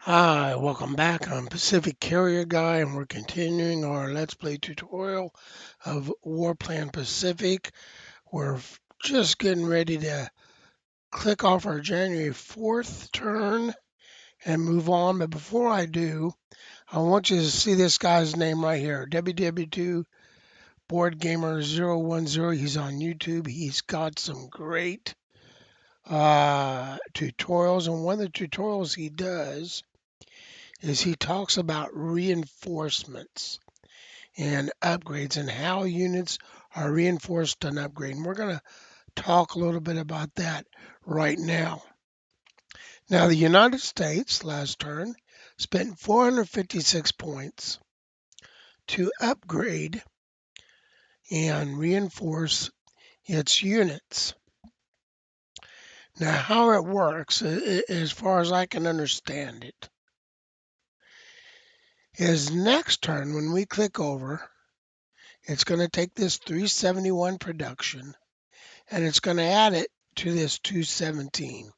Hi, welcome back. I'm Pacific Carrier Guy, and we're continuing our Let's Play tutorial of Warplan Pacific. We're just getting ready to click off our January 4th turn and move on. But before I do, I want you to see this guy's name right here, WW2 Board Gamer 010. He's on YouTube. He's got some great tutorials, and one of the tutorials he does is he talks about reinforcements and upgrades and how units are reinforced and upgraded. And we're going to talk a little bit about that right now. Now, the United States last turn spent 456 points to upgrade and reinforce its units. Now, how it works, as far as I can understand it, is next turn when we click over, it's going to take this 371 production and it's going to add it to this 217.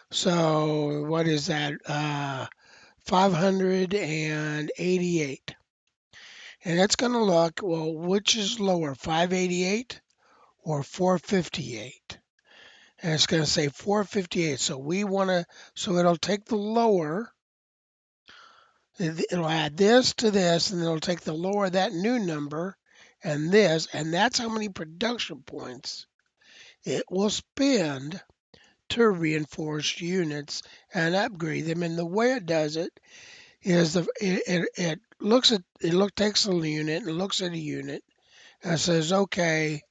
So what is that? 588. And it's going to look, well, which is lower, 588 or 458? And it's going to say 458. So we want to, so it'll take the lower, it'll add this to this, and it'll take the lower, that new number, and this, and that's how many production points it will spend to reinforce units and upgrade them. And the way it does it is it looks at takes a unit and looks at a unit and says, okay,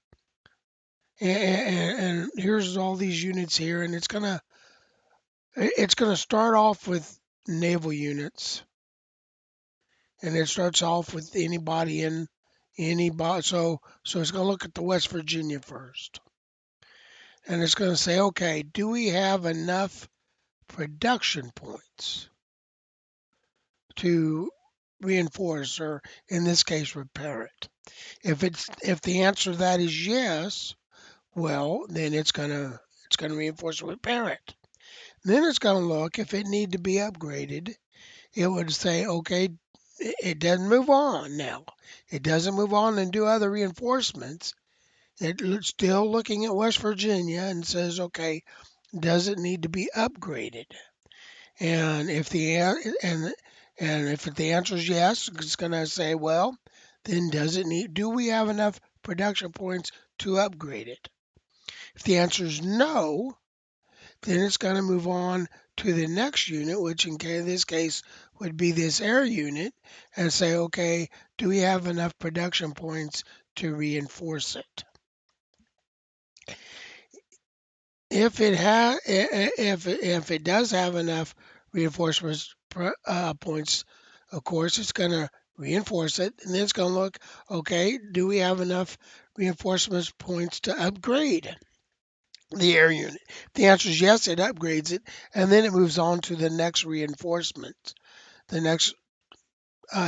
and here's all these units here, and it's gonna start off with naval units, and it starts off with anybody. So it's gonna look at the West Virginia first, and it's gonna say, okay, do we have enough production points to reinforce, or in this case repair it? If the answer to that is yes, well then it's gonna reinforce and repair it. Then it's gonna look if it need to be upgraded. It would say, okay, it doesn't move on now. It doesn't move on and do other reinforcements. It's still looking at West Virginia and says, okay, does it need to be upgraded? And if the and if the answer is yes, it's going to say, well, then do we have enough production points to upgrade it? If the answer is no, then it's going to move on to the next unit, which in this case would be this air unit, and say, okay, do we have enough production points to reinforce it? If it does have enough reinforcement points, of course it's going to reinforce it, and then it's going to look, okay, do we have enough reinforcement points to upgrade the air unit? If the answer is yes, it upgrades it, and then it moves on to the next reinforcement, the next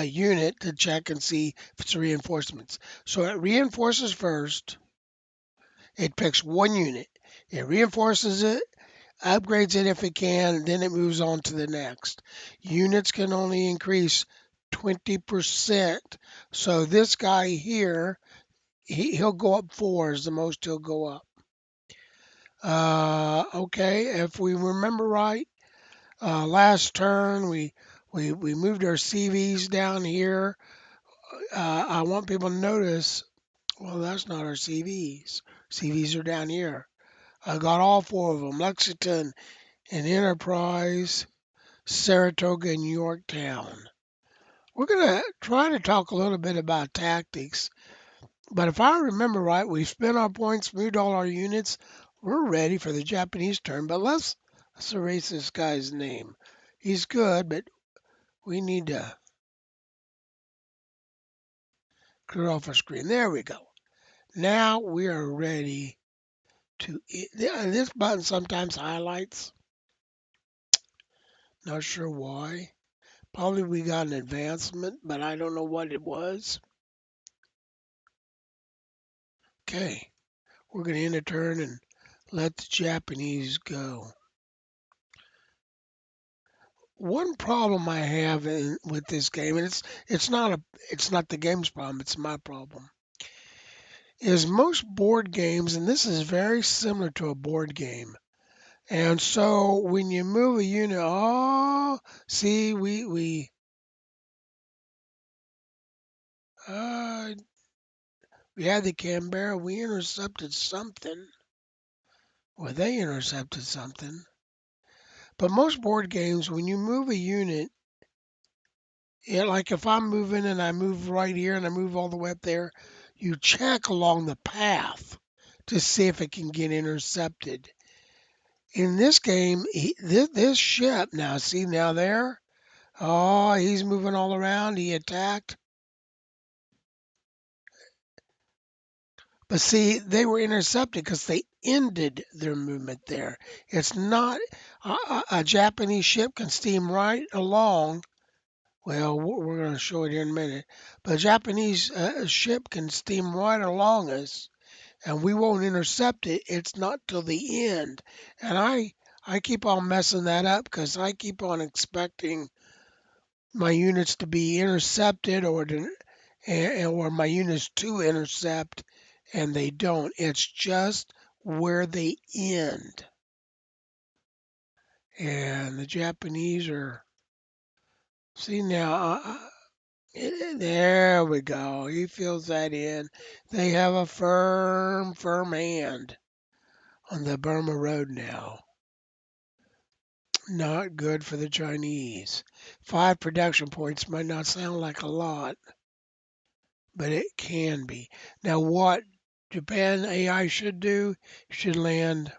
unit to check and see if it's reinforcements. So it reinforces first. It picks one unit. It reinforces it, upgrades it if it can, then it moves on to the next. Units can only increase 20%. So this guy here, he'll go up 4 is the most he'll go up. Okay, if we remember right, last turn we moved our CVs down here. I want people to notice, well, that's not our CVs. CVs are down here. I got all 4 of them: Lexington and Enterprise, Saratoga, and Yorktown. We're going to try to talk a little bit about tactics, but if I remember right, we spent our points, moved all our units. We're ready for the Japanese turn, but let's erase this guy's name. He's good, but we need to clear off our screen. There we go. Now we are ready to. This button sometimes highlights. Not sure why. Probably we got an advancement, but I don't know what it was. Okay, we're going to end a turn and let the Japanese go. One problem I have with this game, and it's not the game's problem, it's my problem, is most board games, and this is very similar to a board game. And so when you move a unit, oh, see, uh, we had the Canberra, we intercepted something, or they intercepted something. But most board games, when you move a unit, yeah, like if I'm moving and I move right here and I move all the way up there, you check along the path to see if it can get intercepted. In this game, this ship, now see now there, oh, he's moving all around. He attacked. But see, they were intercepted because they ended their movement there. It's not a Japanese ship can steam right along. Well, we're going to show it here in a minute. But a Japanese ship can steam right along us, and we won't intercept it. It's not till the end. And I keep on messing that up because I keep on expecting my units to be intercepted or my units to intercept, and they don't. It's just where they end. And the Japanese are, see now, there we go. He fills that in. They have a firm, firm hand on the Burma Road now. Not good for the Chinese. 5 production points might not sound like a lot, but it can be. Now, what Japan AI should do, should land,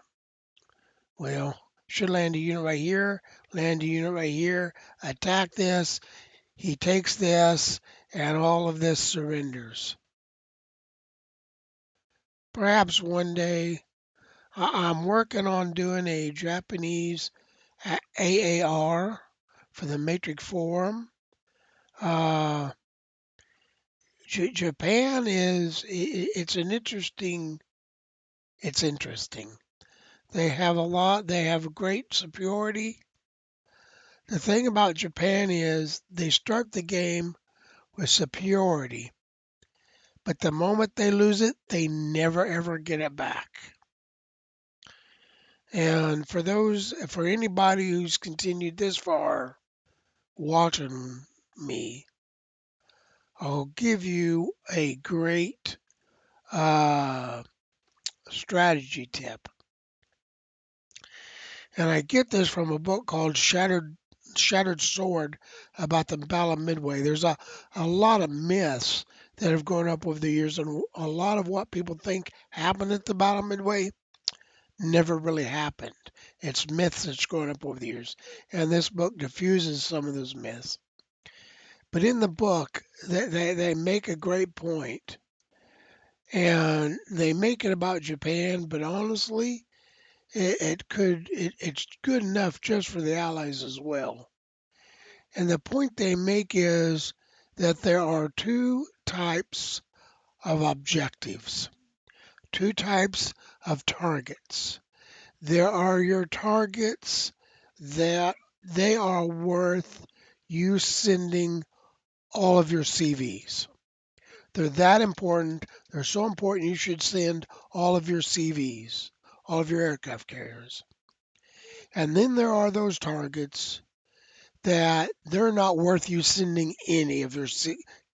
well, should land a unit right here, land a unit right here, attack this, he takes this, and all of this surrenders. Perhaps one day I'm working on doing a Japanese AAR for the Matrix Forum. Uh, Japan is it's an interesting. It's interesting. They have a lot. They have great superiority. The thing about Japan is they start the game with superiority, but the moment they lose it, they never ever get it back. And for anybody who's continued this far watching me, I'll give you a great uh, strategy tip. And I get this from a book called Shattered Sword about the Battle of Midway. There's a lot of myths that have grown up over the years, and a lot of what people think happened at the Battle of Midway never really happened. It's myths that's grown up over the years. And this book diffuses some of those myths. But in the book, they make a great point, and they make it about Japan, but honestly, it's good enough just for the Allies as well. And the point they make is that there are two types of objectives, two types of targets. There are your targets that they are worth you sending all of your CVs. They're that important. They're so important you should send all of your CVs, all of your aircraft carriers. And then there are those targets that they're not worth you sending any of your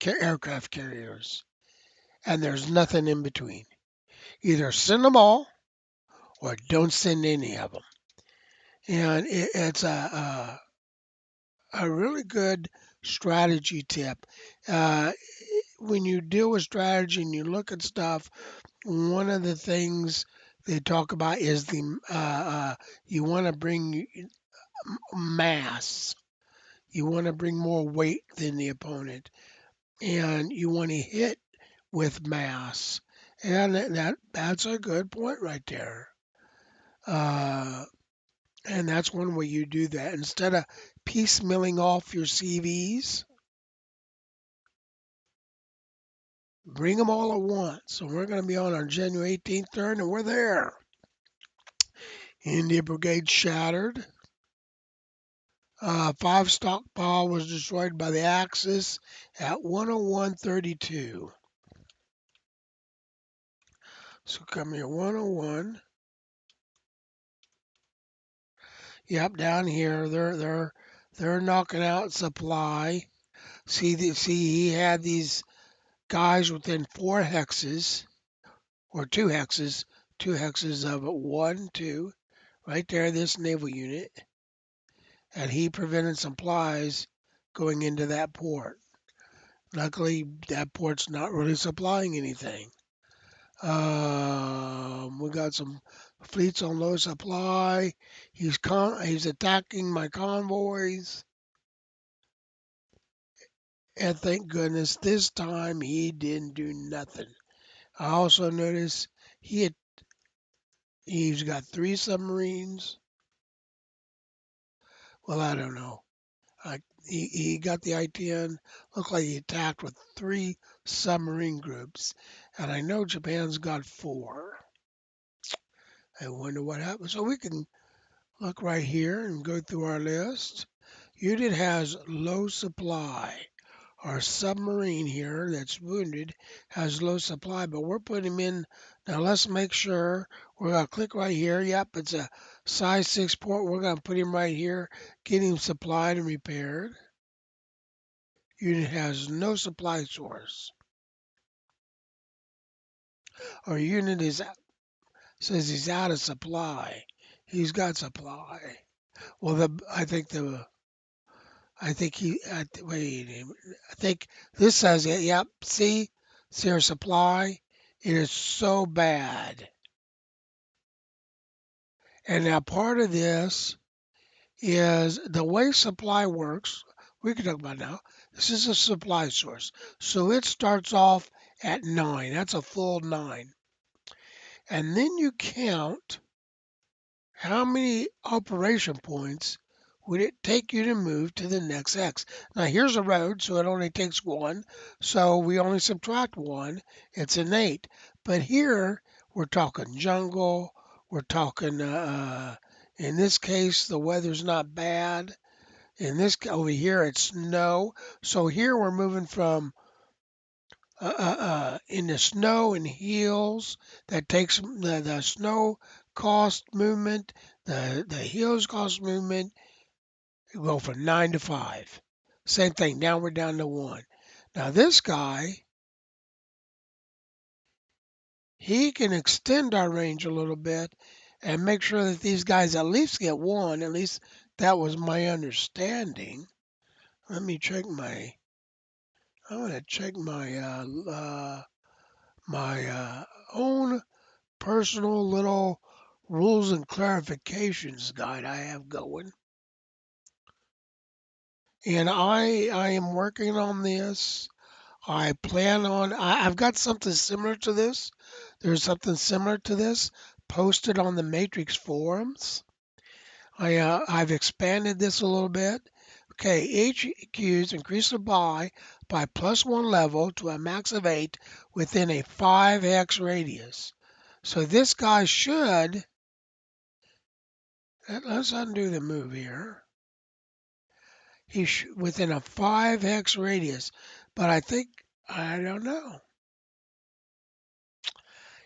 aircraft carriers. And there's nothing in between. Either send them all or don't send any of them. And it's a really good strategy tip. Uh, when you deal with strategy and you look at stuff, one of the things they talk about is you want to bring mass. You want to bring more weight than the opponent, and you want to hit with mass. And that's a good point right there. Uh, and that's one way you do that. Instead of piecemealing off your CVs, bring them all at once. So we're going to be on January 18th turn, and we're there. India Brigade shattered. Five stockpile was destroyed by the Axis at 101.32. So come here, 101. Yep, down here they're knocking out supply. See, he had these guys within 4 hexes or 2 hexes, 2 hexes of it, 1, 2, right there. This naval unit, and he prevented supplies going into that port. Luckily, that port's not really supplying anything. We got some fleets on low supply. He's attacking my convoys, and thank goodness this time he didn't do nothing. I also noticed he had, he's got 3 submarines. Well, I don't know. He got the I-10. Looked like he attacked with 3 submarine groups, and I know Japan's got 4. I wonder what happened. So we can look right here and go through our list. Unit has low supply. Our submarine here that's wounded has low supply, but we're putting him in. Now let's make sure we're going to click right here. Yep, it's a size 6 port. We're going to put him right here, get him supplied and repaired. Unit has no supply source. Our unit says he's out of supply. He's got supply. Well, wait, I think this says it. Yep, see, their supply. It is so bad. And now part of this is the way supply works. We can talk about now. This is a supply source. So it starts off at 9. That's a full 9. And then you count how many operation points would it take you to move to the next X? Now here's a road, so it only takes 1. So we only subtract 1. It's an 8. But here we're talking jungle. We're talking, in this case, the weather's not bad. Over here, it's snow. So here we're moving from in the snow and hills. That takes the snow cost movement, the hills cost movement. You go from 9 to 5. Same thing. Now we're down to 1. Now this guy, he can extend our range a little bit and make sure that these guys at least get 1. At least that was my understanding. Let me check my. I'm gonna check my own personal little rules and clarifications guide I have going. And I am working on this. I've got something similar to this. There's something similar to this posted on the Matrix forums. I've expanded this a little bit. Okay, HQs increase the by +1 level to a max of 8 within a 5 hex radius. So this guy should, let's undo the move here. Within a 5 hex radius, but I don't know.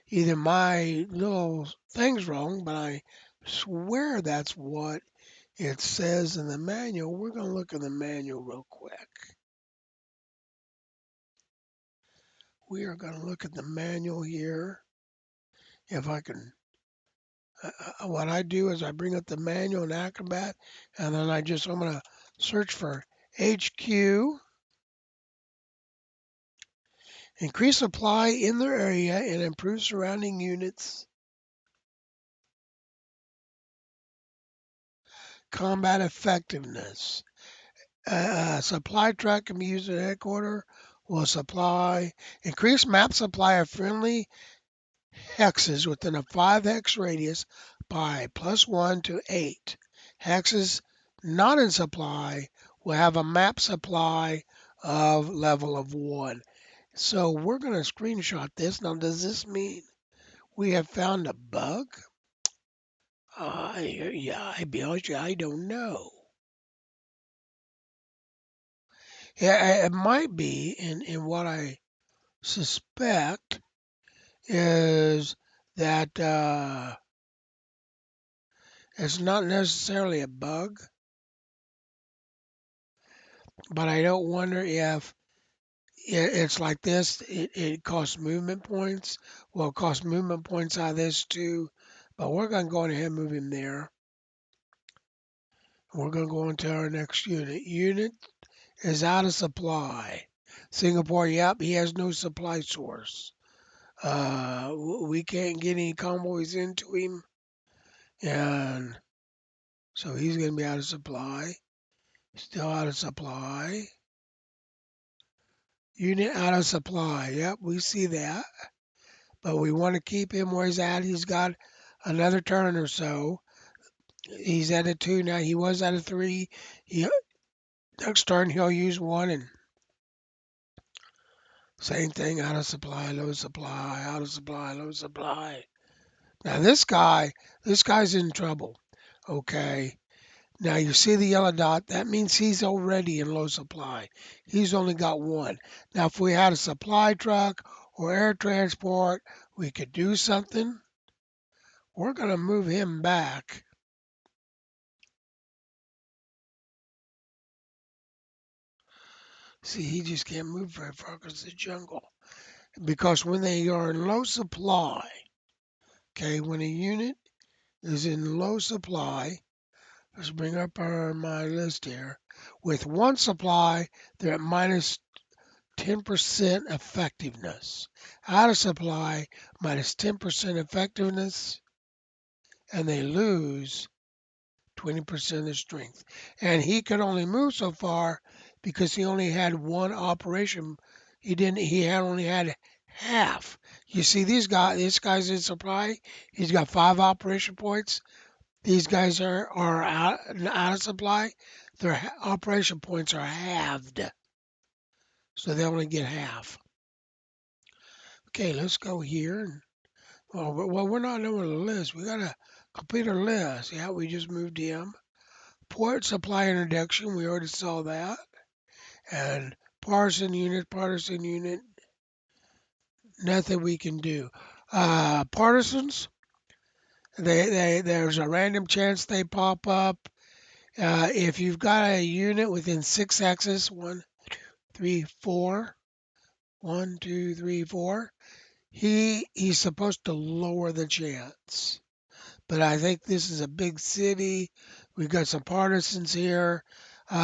Either my little thing's wrong, but I swear that's what it says in the manual. We're going to look in the manual real quick. We are going to look at the manual here. If I can, what I do is I bring up the manual in Acrobat, and then I'm going to search for HQ, increase supply in their area, and improve surrounding units. Combat effectiveness. Supply truck can be used at headquarters. Will supply increase map supply of friendly hexes within a 5 hex radius by +1 to 8. Hexes not in supply will have a map supply of level of 1. So we're going to screenshot this. Now, does this mean we have found a bug? Yeah, I'll be honest with you, I don't know. Yeah, it might be, in what I suspect is that it's not necessarily a bug, but I don't wonder if it's like this. It costs movement points. Well, it costs movement points out of this too, but we're going to go ahead and move him there. We're going to go into our next unit. Unit is out of supply. Singapore, yep, he has no supply source. We can't get any convoys into him, and so he's going to be out of supply. Still out of supply. Unit out of supply. Yep, we see that. But we want to keep him where he's at. He's got another turn or so. He's at a 2 now. He was at a 3. He, next turn he'll use 1, and same thing, out of supply, low supply, out of supply, low supply. Now this guy's in trouble. Okay. Now you see the yellow dot, that means he's already in low supply. He's only got 1. Now if we had a supply truck or air transport, we could do something. We're going to move him back. See, he just can't move very far because of the jungle. Because when they are in low supply, okay, when a unit is in low supply, let's bring up my list here. With 1 supply, they're at minus 10% effectiveness. Out of supply, minus 10% effectiveness, and they lose 20% of their strength. And he could only move so far because he only had 1 operation. He had only had half. You see this guy's in supply. He's got 5 operation points. These guys are out of supply. Their operation points are halved. So they only get half. Okay, let's go here. Well, we're not done with the list. We gotta complete our list. Yeah, we just moved him. Port supply introduction. We already saw that. And partisan unit. Nothing we can do. Partisans. There's a random chance they pop up. If you've got a unit within 6 axis, 1, 3, 4, 1, 2, 3, 4, he's supposed to lower the chance. But I think this is a big city. We've got some partisans here.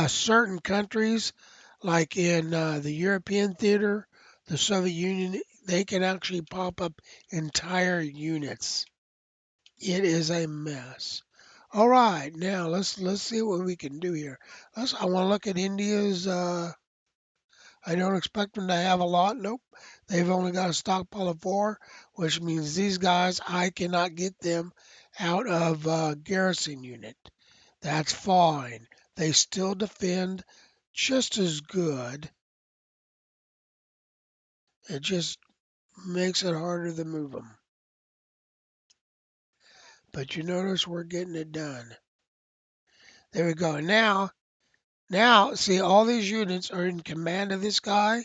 Certain countries, like in the European theater, the Soviet Union, they can actually pop up entire units. It is a mess. All right, now let's see what we can do here. I want to look at India's. I don't expect them to have a lot. Nope, they've only got a stockpile of 4, which means these guys I cannot get them out of garrison unit. That's fine. They still defend just as good. It just makes it harder to move them. But you notice we're getting it done. There we go. Now, see, all these units are in command of this guy.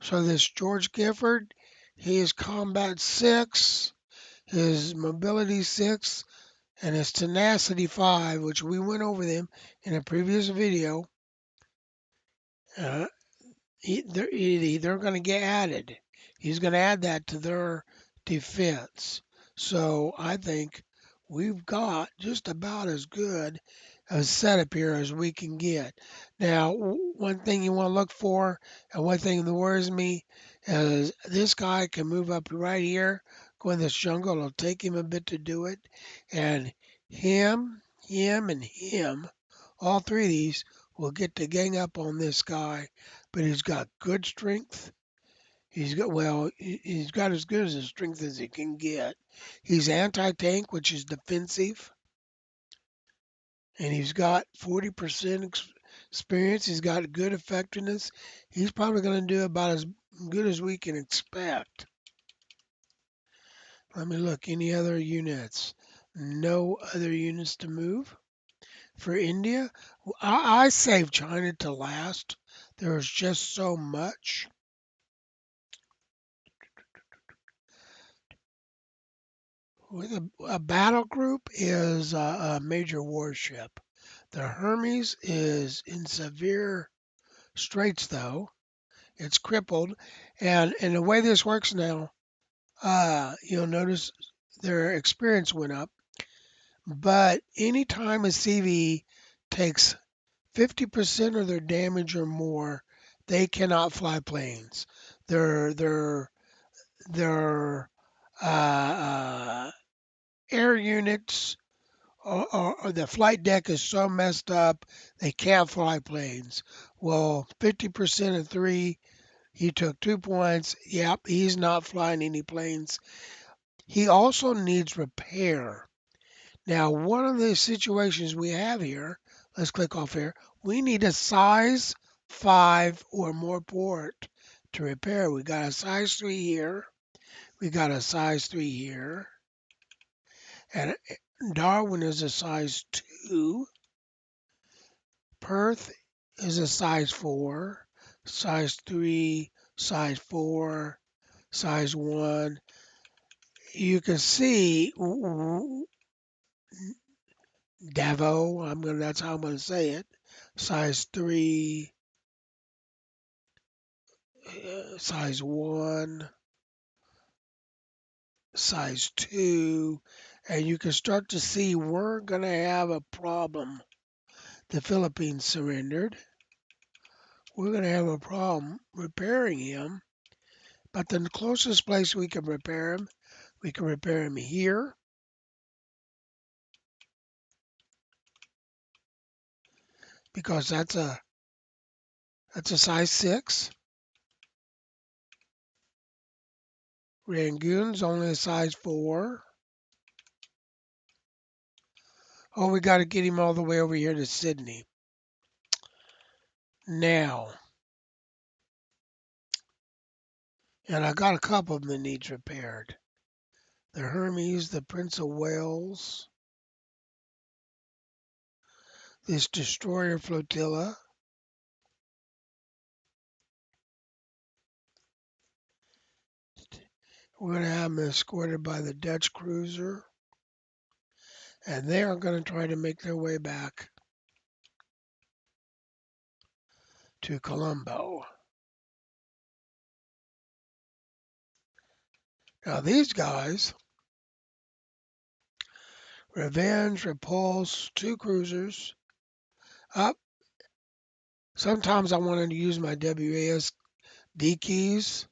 So this George Gifford, he is combat 6, his mobility 6, and his tenacity 5, which we went over them in a previous video. Uh, they're going to get added. He's going to add that to their defense. So I think we've got just about as good a setup here as we can get. Now, one thing you want to look for, and one thing that worries me, is this guy can move up right here, go in this jungle. It'll take him a bit to do it. And and him, all 3 of these will get to gang up on this guy, but he's got good strength. He's got as good as his strength as he can get. He's anti-tank, which is defensive, and he's got 40% experience. He's got good effectiveness. He's probably going to do about as good as we can expect. Let me look. Any other units? No other units to move. For India, I saved China to last. There's just so much. With a battle group is a major warship. The Hermes is in severe straits, though. It's crippled, and the way this works now, you'll notice their experience went up. But anytime a CV takes 50% of their damage or more, they cannot fly planes. Their their air units or the flight deck is so messed up they can't fly planes. Well, 50% of 3, he took 2 points. Yep, he's not flying any planes. He also needs repair. Now, one of the situations we have here, let's click off here. We need a size 5 or more port to repair. We got a size 3 here. We got a size 3 here. And Darwin is a size 2. Perth is a size 4. Size 3, size 4, size 1. You can see Davo, that's how I'm gonna say it. Size 3, size 1, size 2, and you can start to see we're gonna have a problem. The Philippines surrendered. We're gonna have a problem repairing him. But the closest place we can repair him here, because that's a size 6. Rangoon's only a size 4. Oh, we got to get him all the way over here to Sydney. Now, and I got a couple of them that needs repaired. The Hermes, the Prince of Wales, this destroyer flotilla. We're going to have them escorted by the Dutch cruiser, and they are going to try to make their way back to Colombo. Now, these guys, Revenge, Repulse, 2 cruisers, up. Sometimes I wanted to use my WASD keys.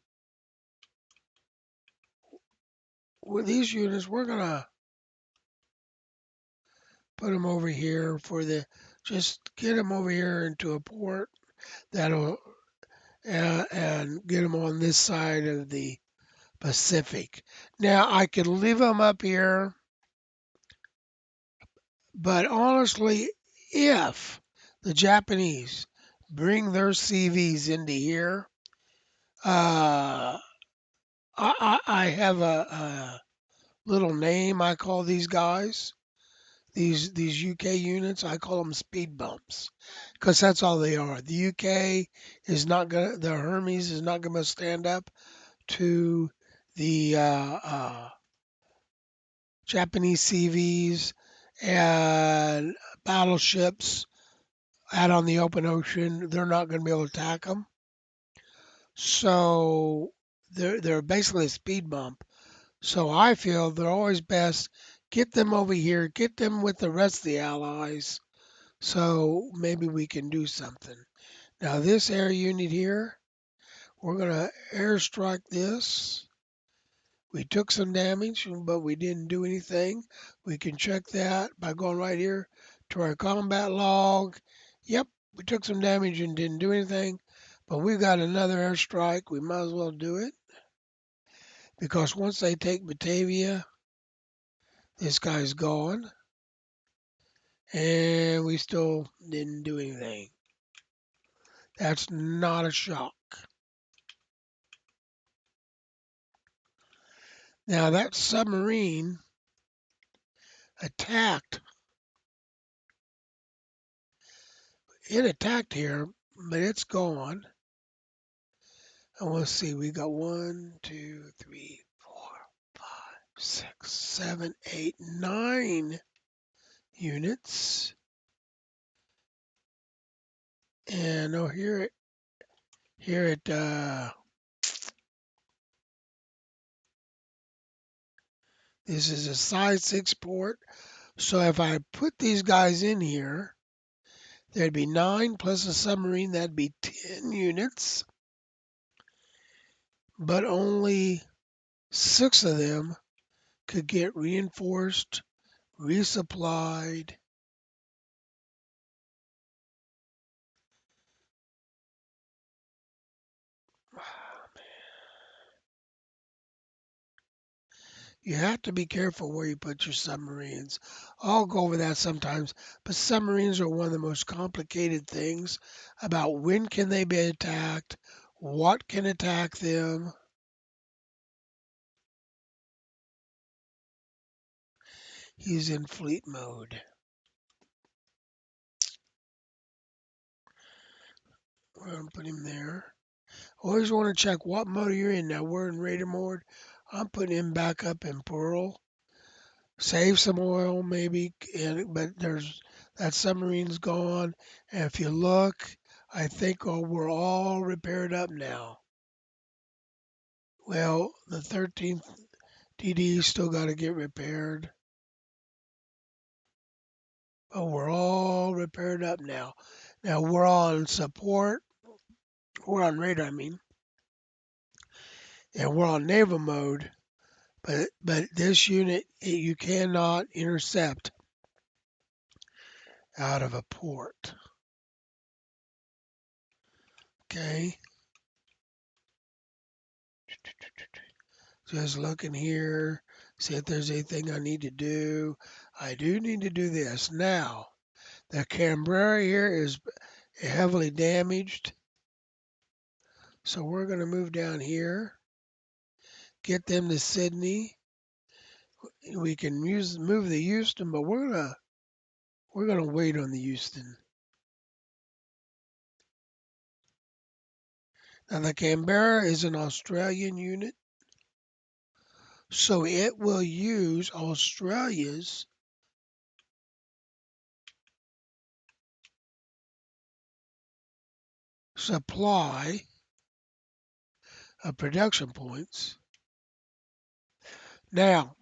With these units, we're going to put them over here just get them over here into a port that'll, and get them on this side of the Pacific. Now, I could leave them up here, but honestly, if the Japanese bring their CVs into here, I have a little name I call these guys. These UK units, I call them speed bumps, because that's all they are. The UK the Hermes is not gonna stand up to the Japanese CVs and battleships out on the open ocean. They're not gonna be able to attack them. So they're basically a speed bump. So I feel they're always best get them over here, get them with the rest of the allies, so maybe we can do something. Now this air unit here, we're gonna airstrike this. We took some damage, but we didn't do anything. We can check that by going right here to our combat log. Yep, we took some damage and didn't do anything, but we got another airstrike. We might as well do it, because once they take Batavia, this guy's gone, and we still didn't do anything. That's not a shock. Now that submarine attacked. It attacked here, but it's gone. And we'll see, we got 1, 2, 3, 4, 5, 6, 7, 8, 9 units. And oh, this is a size 6 port. So if I put these guys in here, there'd be 9 plus a submarine, that'd be 10 units. But only 6 of them could get reinforced, resupplied. You have to be careful where you put your submarines. I'll go over that sometimes, but submarines are one of the most complicated things about when can they be attacked, what can attack them. He's in fleet mode. We're going to put him there. Always want to check what mode you're in. Now we're in Raider mode. I'm putting him back up in Pearl. Save some oil maybe, but there's that submarine's gone. And if you look, I think we're all repaired up now. Well, the 13th DD still got to get repaired. But we're all repaired up now. Now we're on support. We're on radar, I mean. And we're on naval mode. But this unit, you cannot intercept out of a port. Okay. Just looking here, see if there's anything I need to do. I do need to do this. Now, the Canberra here is heavily damaged. So we're going to move down here, get them to Sydney. We can move the Houston, but we're gonna wait on the Houston. Now the Canberra is an Australian unit, so it will use Australia's supply of production points. Now,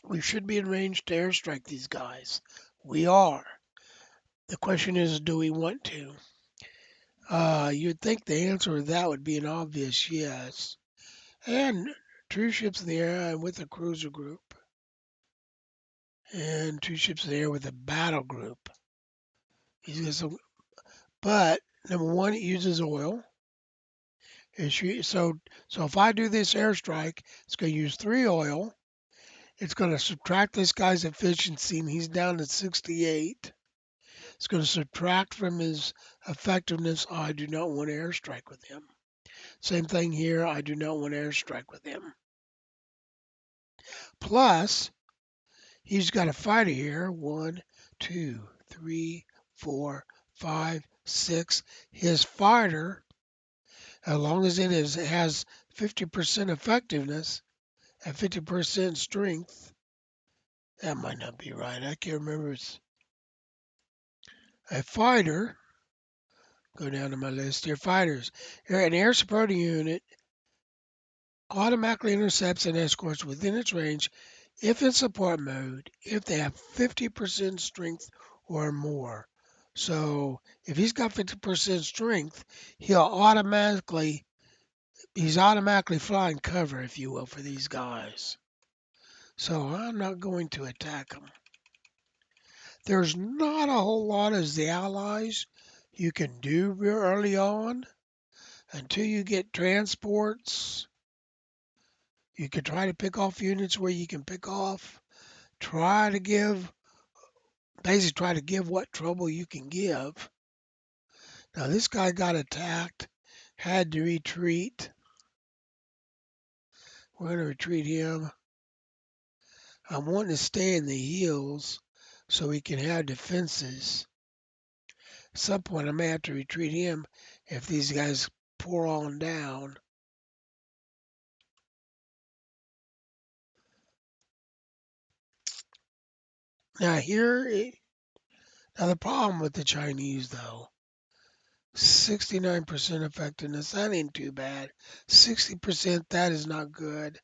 we should be in range to airstrike these guys. We are. The question is, do we want to? You'd think the answer to that would be an obvious yes. And 2 ships in the air and with a cruiser group. And 2 ships in the air with a battle group. But number one, it uses oil. So if I do this airstrike, it's going to use 3 oil. It's going to subtract this guy's efficiency, and he's down to 68. It's going to subtract from his effectiveness. I do not want to airstrike with him. Same thing here. I do not want to airstrike with him. Plus, he's got a fighter here. 1, 2, 3, 4, 5, 6. His fighter, as long as it has 50% effectiveness and 50% strength, that might not be right. I can't remember. It's a fighter. Go down to my list here. Fighters. Here, an air supporting unit automatically intercepts and escorts within its range if in support mode, if they have 50% strength or more. So if he's got 50% strength, he's automatically flying cover, if you will, for these guys. So I'm not going to attack them. There's not a whole lot as the Allies you can do real early on until you get transports. You can try to pick off units where you can pick off. Basically try to give what trouble you can give. Now this guy got attacked, had to retreat. We're going to retreat him. I'm wanting to stay in the hills so we can have defenses. some point I may have to retreat him if these guys pour on down. Now now the problem with the Chinese though, 69% effectiveness, that ain't too bad. 60%, that is not good.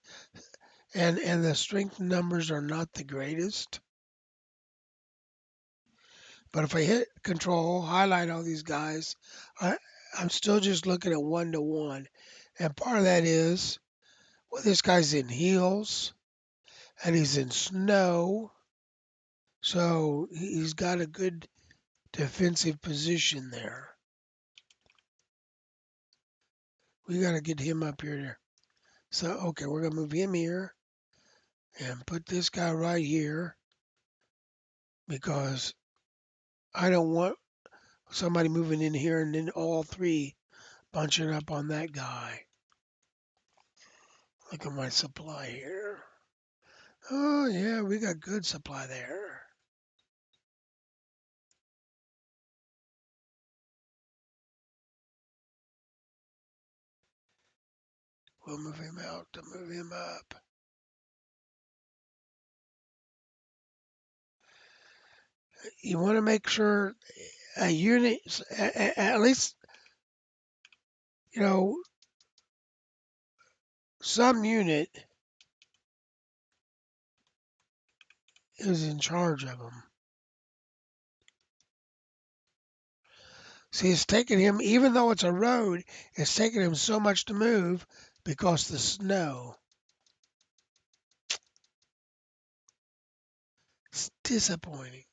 And the strength numbers are not the greatest. But if I hit control, highlight all these guys, I, I'm still just looking at 1 to 1. And part of that is, well, this guy's in heels and he's in snow. So he's got a good defensive position there. We got to get him up here. So, okay, we're going to move him here and put this guy right here because I don't want somebody moving in here and then all three bunching up on that guy. Look at my supply here. Oh, yeah, we got good supply there. We'll move him out to move him up. You want to make sure a unit, at least, you know, some unit is in charge of them. See, it's taking him, even though it's a road, it's taking him so much to move because the snow. It's disappointing.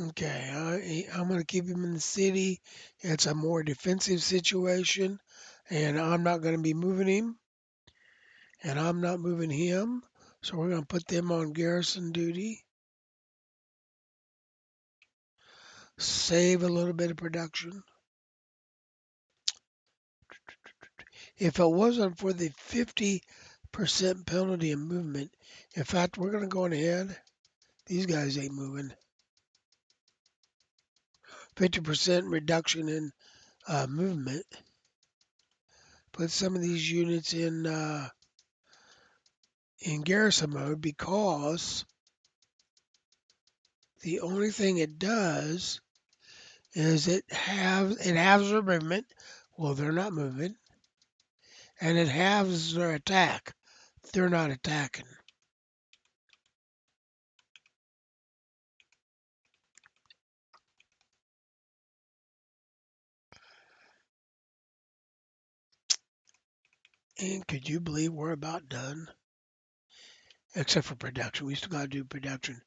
Okay, I'm going to keep him in the city. It's a more defensive situation, and I'm not going to be moving him, and I'm not moving him. So we're going to put them on garrison duty. Save a little bit of production. If it wasn't for the 50% penalty in movement, in fact, we're going to go on ahead. These guys ain't moving. 50% reduction in movement. Put some of these units in garrison mode because the only thing it does is it halves their movement. Well, they're not moving, and it halves their attack. They're not attacking. And could you believe we're about done? Except for production. We still got to do production.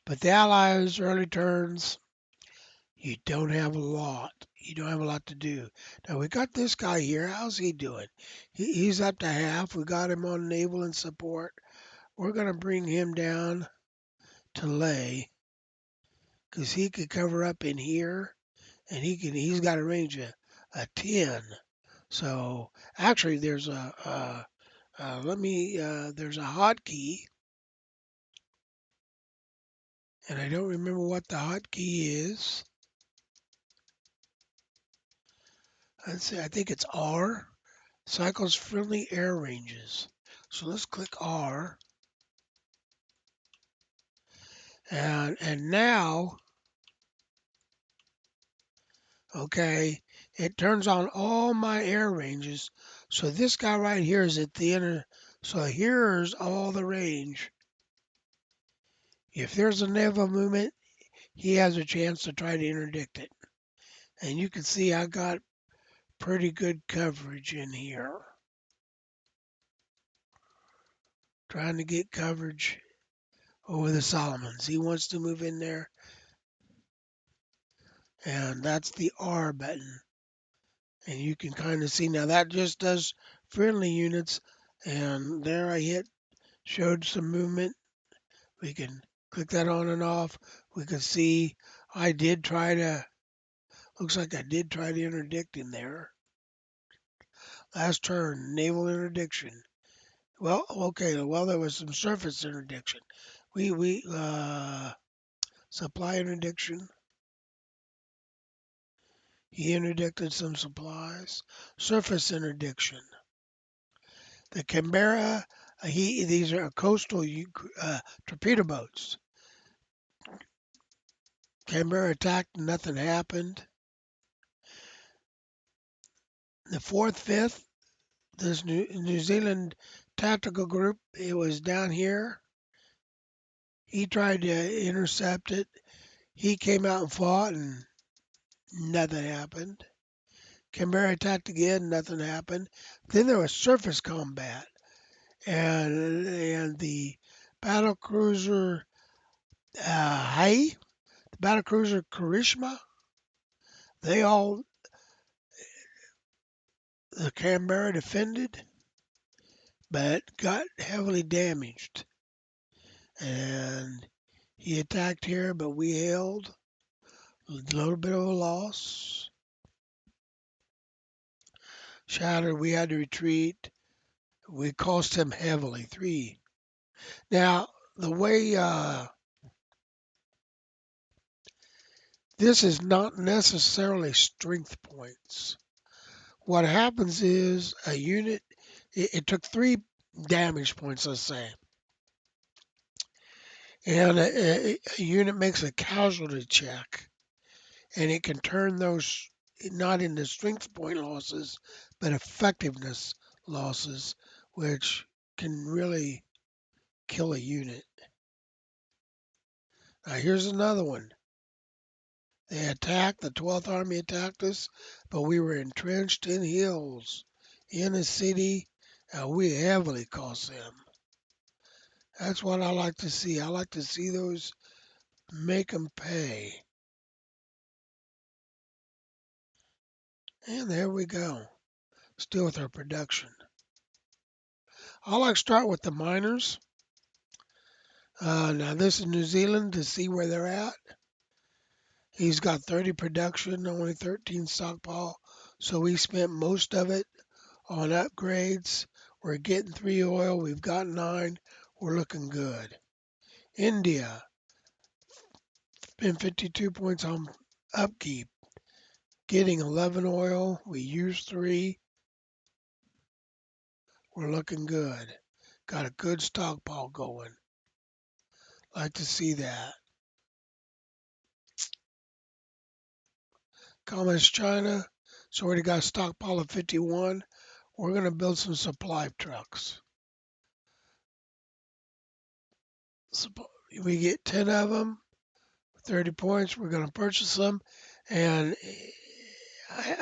But the Allies' early turns, you don't have a lot. You don't have a lot to do. Now we got this guy here. How's he doing? He's up to half. We got him on naval and support. We're going to bring him down to lay because he could cover up in here, and he's got a range of a 10. So actually, there's there's a hotkey, and I don't remember what the hotkey is. Let's see, I think it's R. Cycles friendly air ranges. So let's click R. And now, okay, it turns on all my air ranges. So this guy right here is at the inner. So here's all the range. If there's a naval movement, he has a chance to try to interdict it. And you can see I got pretty good coverage in here. Trying to get coverage over the Solomons. He wants to move in there, and that's the R button. And you can kind of see now that just does friendly units. And there I showed some movement. We can click that on and off. We can see I did try to, looks like I did try to interdict in there. Last turn, Naval Interdiction. Well, okay, well, there was some surface interdiction. We Supply interdiction. He interdicted some supplies. Surface interdiction. The Canberra, these are coastal torpedo boats. Canberra attacked, nothing happened. The 4th, 5th, this New Zealand tactical group, it was down here. He tried to intercept it. He came out and fought, and nothing happened. Canberra attacked again, nothing happened. Then there was surface combat, and the battle cruiser Hawaii, the battle cruiser Karishma, they all the Canberra defended, but got heavily damaged. And he attacked here, but we held. A little bit of a loss. Shattered, we had to retreat. We cost him heavily, 3. Now, the way this is not necessarily strength points. What happens is a unit, it took 3 damage points, let's say, and a unit makes a casualty check, and it can turn those not into strength point losses, but effectiveness losses, which can really kill a unit. Now, here's another one. They attacked, the 12th Army attacked us, but we were entrenched in hills in a city, and we heavily cost them. That's what I like to see. I like to see those make them pay. And there we go. Still with our production. I like to start with the miners. Now this is New Zealand to see where they're at. He's got 30 production, only 13 stockpile. So we spent most of it on upgrades. We're getting 3 oil. We've got 9. We're looking good. India spent 52 points on upkeep. Getting 11 oil. We used 3. We're looking good. Got a good stockpile going. Like to see that. Communist China. So already got a stockpile of 51. We're going to build some supply trucks. We get 10 of them, 30 points. We're going to purchase them. And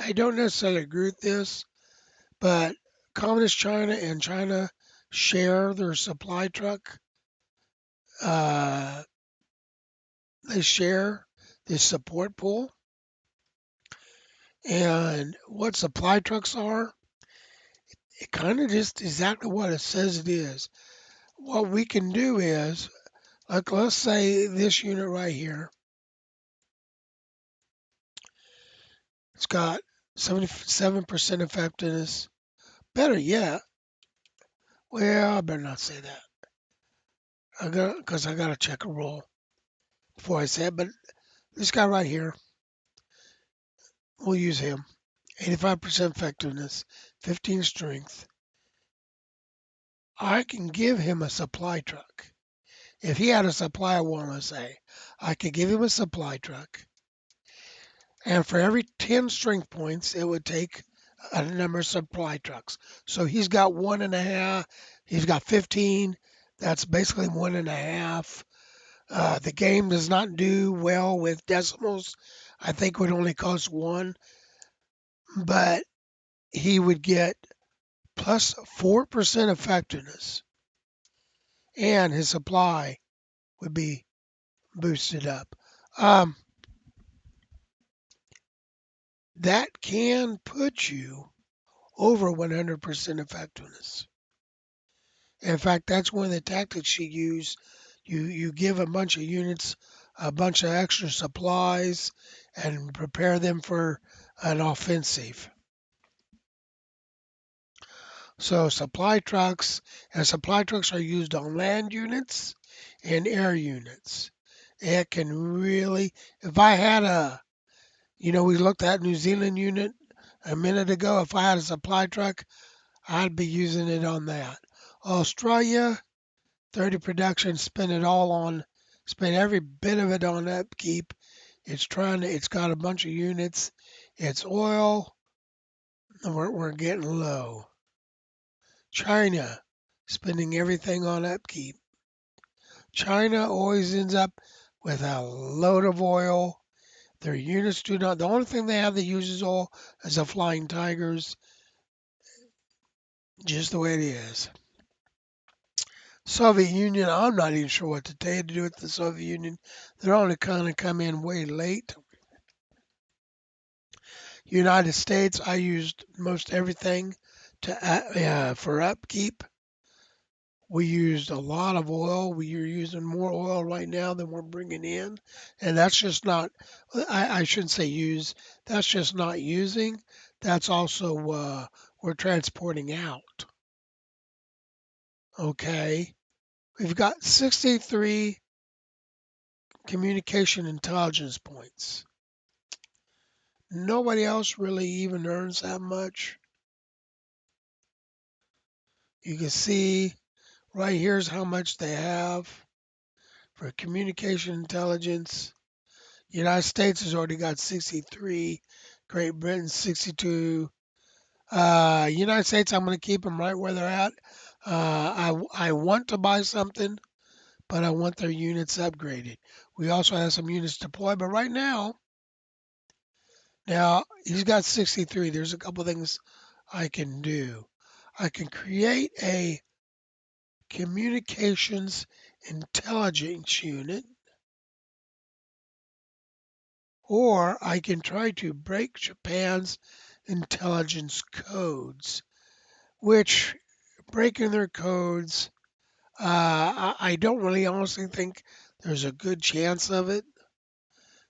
I don't necessarily agree with this, but Communist China and China share their supply truck. They share this support pool. And what supply trucks are, it kind of just exactly what it says it is. What we can do is, like, let's say this unit right here, it's got 77% effectiveness. Better yet, well, I better not say that. Because I got to check a roll before I say it. But this guy right here, we'll use him. 85% effectiveness, 15 strength. I can give him a supply truck. If he had a supply one, let's say, I could give him a supply truck. And for every 10 strength points, it would take a number of supply trucks. So he's got 1.5. He's got 15. That's basically 1.5. The game does not do well with decimals. I think it would only cost 1. But he would get plus 4% effectiveness. And his supply would be boosted up. That can put you over 100% effectiveness. In fact, that's one of the tactics you use. You give a bunch of units a bunch of extra supplies and prepare them for an offensive. So supply trucks are used on land units and air units. It can really, if I had we looked at New Zealand unit a minute ago. If I had a supply truck, I'd be using it on that. Australia, 30 production, spend every bit of it on upkeep. It's got a bunch of units. It's oil, and we're getting low. China, spending everything on upkeep. China always ends up with a load of oil. Their units do not. The only thing they have that uses oil is the Flying Tigers, just the way it is. Soviet Union, I'm not even sure what to tell you to do with the Soviet Union. They're only kind of come in way late. United States, I used most everything for upkeep. We used a lot of oil. We are using more oil right now than we're bringing in, and that's just not. I shouldn't say use. That's just not using. That's also we're transporting out. Okay, we've got 63 communication intelligence points. Nobody else really even earns that much. You can see right here's how much they have for communication intelligence. United States has already got 63. Great Britain 62. United States, I'm going to keep them right where they're at. I want to buy something, but I want their units upgraded. We also have some units deployed, but right now he's got 63. There's a couple things I can do. I can create a communications intelligence unit, or I can try to break Japan's intelligence codes, which breaking their codes, I don't really honestly think there's a good chance of it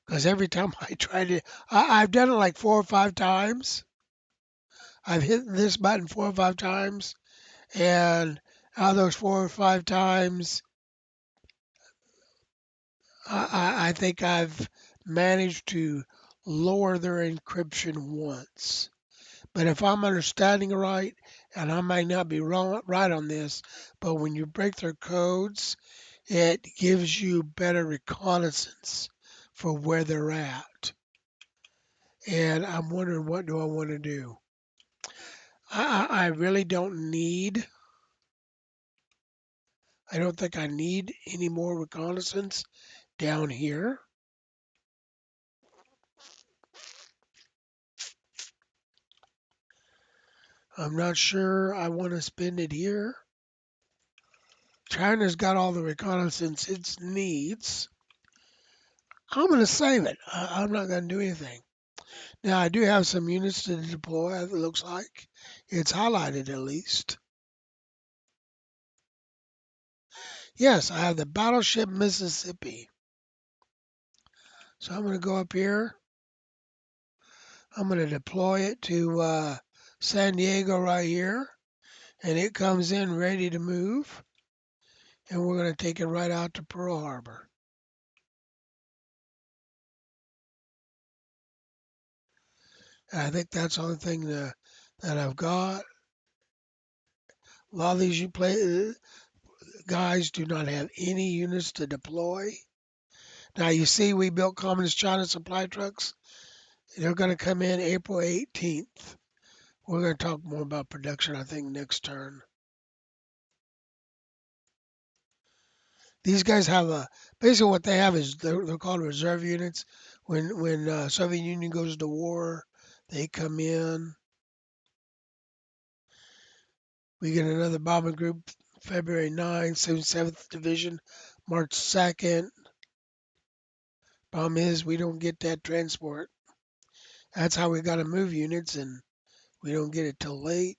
because every time I try to, I've done it like 4 or 5 times. I've hit this button 4 or 5 times, and out of those 4 or 5 times, I think I've managed to lower their encryption once. But if I'm understanding right, and I might not be wrong right on this, but when you break their codes, it gives you better reconnaissance for where they're at. And I'm wondering, what do I want to do? I really don't need. I don't think I need any more reconnaissance down here. I'm not sure I want to spend it here. China's got all the reconnaissance it needs. I'm going to save it. I'm not going to do anything. Now, I do have some units to deploy, it looks like. It's highlighted at least. Yes, I have the battleship Mississippi. So I'm going to go up here. I'm going to deploy it to San Diego right here. And it comes in ready to move. And we're going to take it right out to Pearl Harbor. And I think that's the only thing that I've got. A lot of these guys do not have any units to deploy. Now you see we built Communist China supply trucks. They're going to come in April 18th. We're going to talk more about production, I think, next turn. These guys have basically what they have is they're called reserve units. When Soviet Union goes to war, they come in. We get another bombing group February 9th, 77th Division, March 2nd. Problem is we don't get that transport. That's how we got to move units, and we don't get it till late.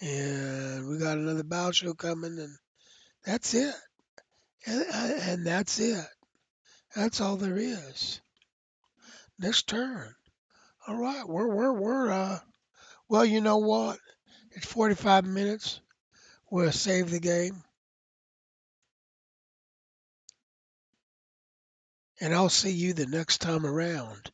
And we got another battleship coming, and that's it. And that's it. That's all there is. Next turn. All right, well, you know what? It's 45 minutes. We'll save the game. and I'll see you the next time around.